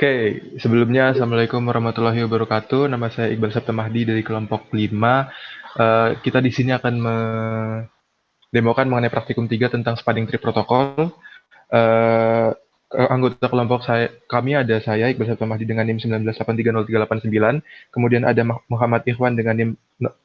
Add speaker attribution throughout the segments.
Speaker 1: Oke, sebelumnya Assalamualaikum warahmatullahi wabarakatuh. Nama saya Iqbal Sabta Mahdi dari kelompok 5. Kita di sini akan mendemokan mengenai praktikum 3 tentang spanning tree protokol. Eh, Anggota kelompok kami ada saya Iqbal Sabta Mahdi dengan NIM 19830389, kemudian ada Muhammad Ikhwan dengan NIM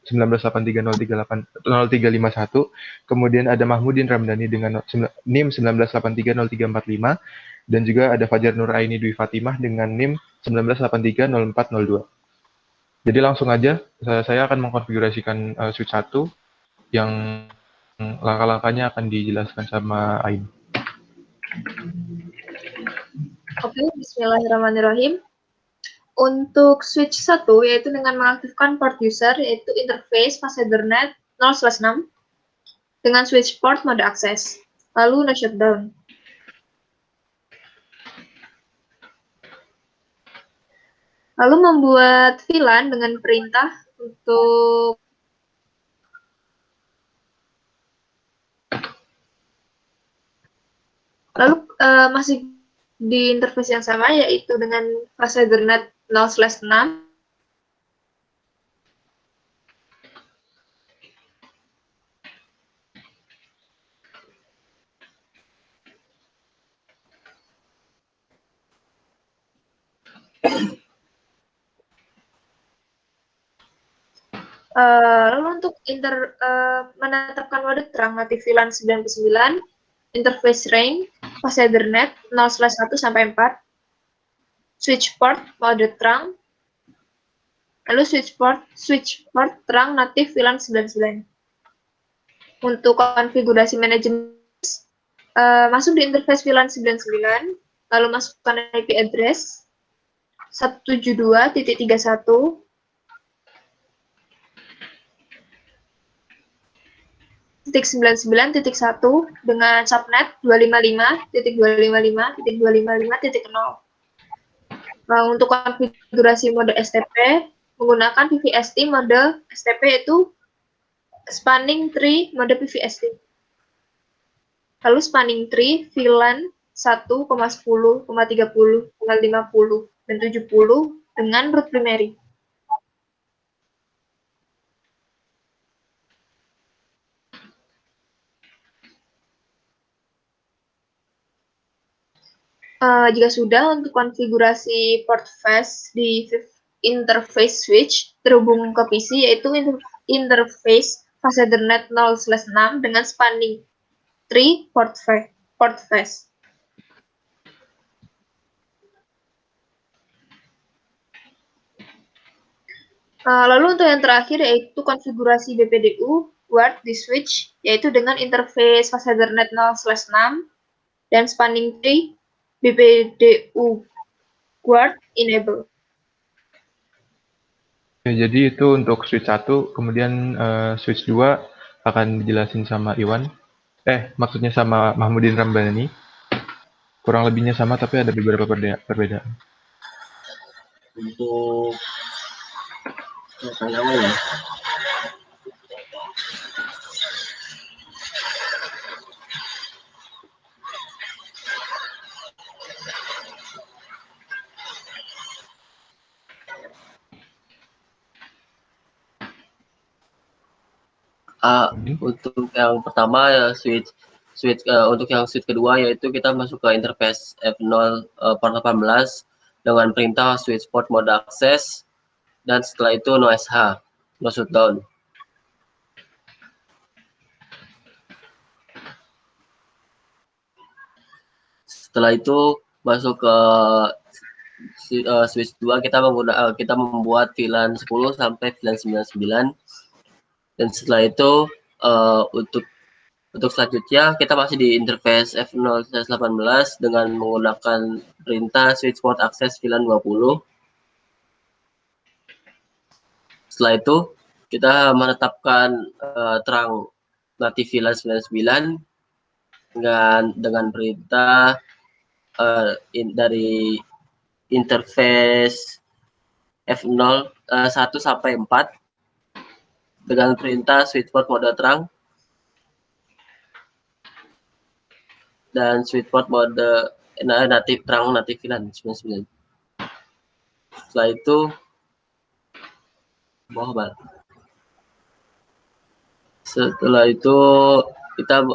Speaker 1: 19830351, kemudian ada Mahmudin Ramdhani dengan NIM 19830345, dan juga ada Fajar Nur Aini Dwi Fatimah dengan NIM 19830402. Jadi langsung aja saya akan mengkonfigurasikan switch 1 yang langkah-langkahnya akan dijelaskan sama Ain.
Speaker 2: Oke, bismillahirrahmanirrahim. Untuk switch 1, yaitu dengan mengaktifkan port user, yaitu interface fase Ethernet 0/6 dengan switch port mode akses, lalu no shutdown. Lalu membuat VLAN dengan perintah untuk masih di interface yang sama, yaitu dengan fase Ethernet 0/6. Lalu untuk menetapkan mode terang natif VLAN 99, interface range fase Ethernet 0/1 sampai 4, switch port mode terang, lalu switch port terang natif VLAN 99. Untuk konfigurasi manajemen, masuk di interface VLAN 99, lalu masukkan IP address 172.31 .99.1 dengan subnet 255.255.255.0. Untuk konfigurasi mode STP menggunakan PVST mode STP itu spanning tree mode PVST. Lalu spanning tree VLAN 1,10,30,50 dan 70 dengan root primary. Jika sudah, untuk konfigurasi port flash di interface switch terhubung ke PC, yaitu interface fase Ethernet 0/6 dengan spanning tree port flash. Lalu untuk yang terakhir yaitu konfigurasi BPDU guard di switch, yaitu dengan interface fase Ethernet 0/6 dan spanning tree BPDU guard enable.
Speaker 1: Ya, jadi itu untuk switch 1, kemudian switch 2 akan dijelasin sama Iwan. Maksudnya sama Mahmudin Ramdhani. Kurang lebihnya sama tapi ada beberapa perbedaan.
Speaker 3: Untuk apa ya? Untuk yang pertama ya switch untuk yang switch kedua yaitu kita masuk ke interface F0 port 18 dengan perintah switch port mode akses, dan setelah itu no SH, no shutdown. Setelah itu masuk ke switch 2, kita membuat VLAN 10 sampai VLAN 99, dan setelah itu untuk selanjutnya kita masih di interface F0/18 dengan menggunakan perintah switch port access VLAN 20. Setelah itu kita menetapkan terang natif VLAN 99 dengan perintah dari interface F0 1 sampai 4 dengan perintah switch port mode terang dan switch port mode natif VLAN 99. Setelah itu bawah bal. Setelah itu kita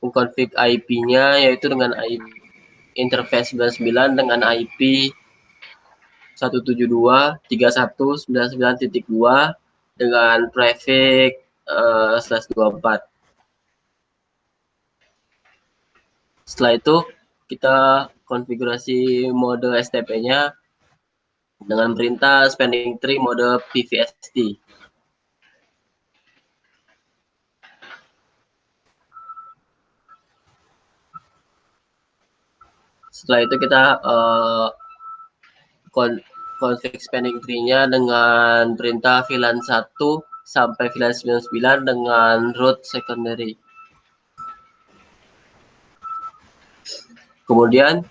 Speaker 3: mengkonfig IP-nya yaitu dengan IP interface 99 dengan IP 172.31.99.2 dengan prefix /24. Setelah itu kita konfigurasi mode STP-nya dengan perintah spanning tree mode PVST. Setelah itu kita config spanning tree-nya dengan perintah VLAN 1 sampai VLAN 99 dengan root secondary. Kemudian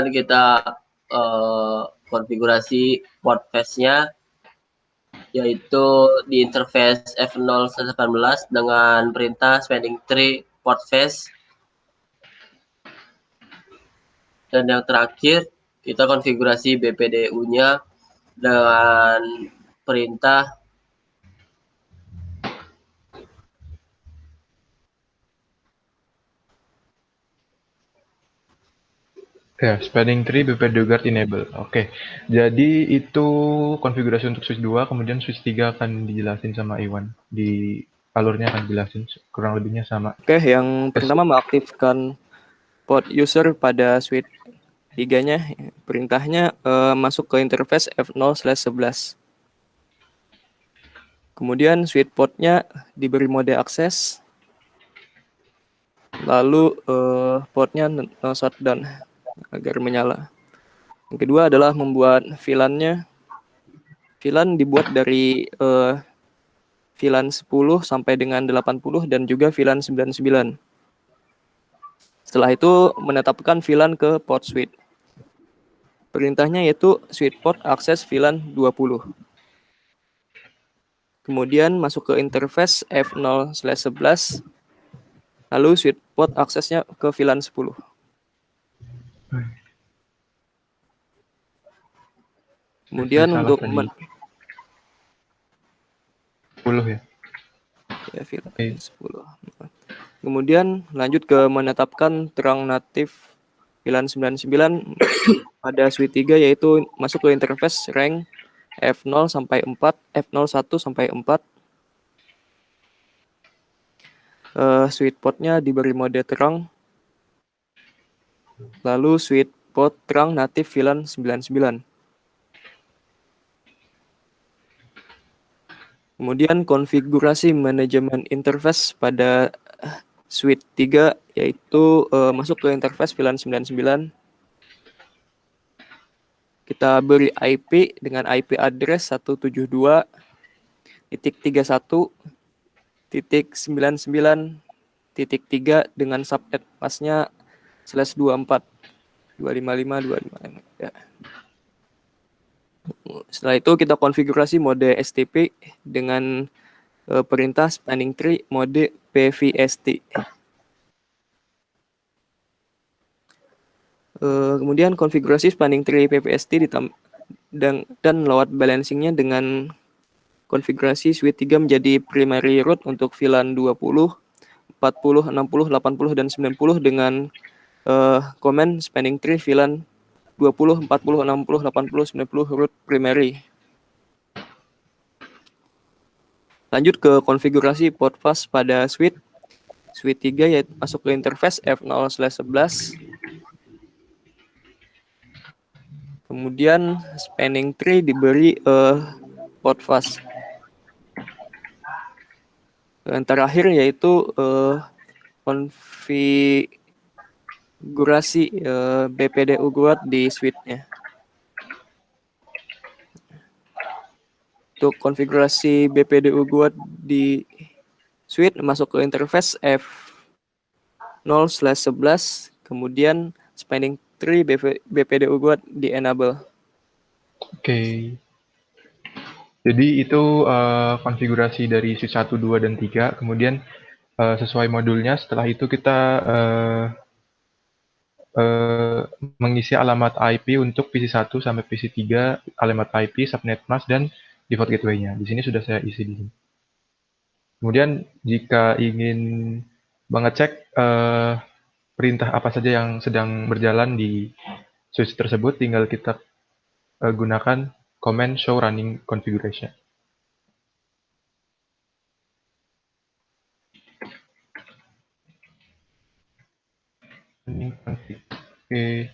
Speaker 3: kita konfigurasi port face-nya yaitu di interface F0/18 dengan perintah spanning tree port face. Dan yang terakhir kita konfigurasi BPDU-nya dengan perintah
Speaker 1: Ya, spanning tree BPD guard enable. Oke. Jadi itu konfigurasi untuk switch 2, kemudian switch 3 akan dijelasin sama Iwan. Di alurnya akan dijelasin kurang lebihnya sama.
Speaker 4: Oke, yang pertama mengaktifkan port user pada switch 3-nya, perintahnya masuk ke interface F0/11. Kemudian switch portnya diberi mode akses. Lalu portnya no shutdown agar menyala. Yang kedua adalah membuat VLAN-nya. VLAN dibuat dari VLAN 10 sampai dengan 80 dan juga VLAN 99. Setelah itu menetapkan VLAN ke port switch. Perintahnya yaitu switch port akses VLAN 20. Kemudian masuk ke interface F0/11. Lalu switch port aksesnya ke VLAN 10. Kemudian untuk
Speaker 1: 10 ya.
Speaker 4: Ya, VLAN 10. Kemudian lanjut ke menetapkan terang natif VLAN 99 pada switch 3 yaitu masuk ke interface rank F0 sampai 4, F01 sampai 4. Switch portnya diberi mode terang. Lalu switch port terang natif VLAN 99. Kemudian konfigurasi manajemen interface pada switch 3 yaitu masuk ke interface VLAN 99. Kita beri IP dengan IP address 172.1.99.3 dengan subnet masknya /24 255 ya. Setelah itu kita konfigurasi mode STP dengan perintah spanning tree mode PVST. Kemudian konfigurasi spanning tree PVST dan load balancingnya dengan konfigurasi switch 3 menjadi primary root untuk VLAN 20, 40, 60, 80, dan 90 dengan command spanning tree VLAN 20, 40, 60, 80, 90 root primary. Lanjut ke konfigurasi port fast pada switch 3 yaitu masuk ke interface F0/11. Kemudian spanning tree diberi port fast. Yang terakhir yaitu konfigurasi BPDU guard di switch-nya. Untuk konfigurasi BPDU guard di switch masuk ke interface F0/11, kemudian spanning tree BPDU guard di enable.
Speaker 1: Oke. Jadi itu konfigurasi dari switch 1, 2, dan 3. Kemudian sesuai modulnya, setelah itu kita mengisi alamat IP untuk PC1 sampai PC3, alamat IP, subnet mask, dan default gateway-nya. Di sini sudah saya isi di sini. Kemudian jika ingin mengecek perintah apa saja yang sedang berjalan di switch tersebut, tinggal kita gunakan command show running configuration. Oke,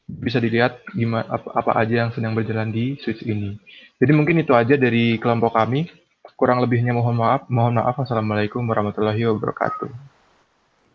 Speaker 1: bisa dilihat gimana apa aja yang sedang berjalan di switch ini. Jadi mungkin itu aja dari kelompok kami. Kurang lebihnya mohon maaf. Assalamualaikum warahmatullahi wabarakatuh.